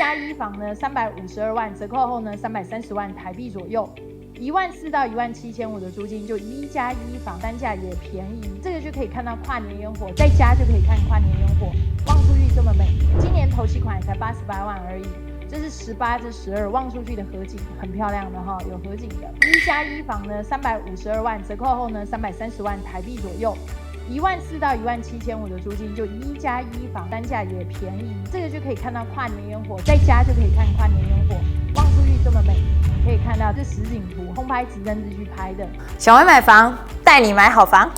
+1房呢352万，折扣后呢330万台币左右。14000到17500的租金，就1+1房，单价也便宜。这个就可以看到跨年烟火，在家就可以看跨年烟火，望出去这么美。今年头期款也才88万而已。这是18至12望出去的河景，很漂亮的哈，有河景的。1+1房呢352万，折扣后呢330万台币左右。14000到17500的租金，就1+1房，单价也便宜。这个就可以看到跨年烟火，在家就可以看跨年烟火，望出去这么美。可以看到这实景图，空拍直升机去拍的。想要买房，带你买好房。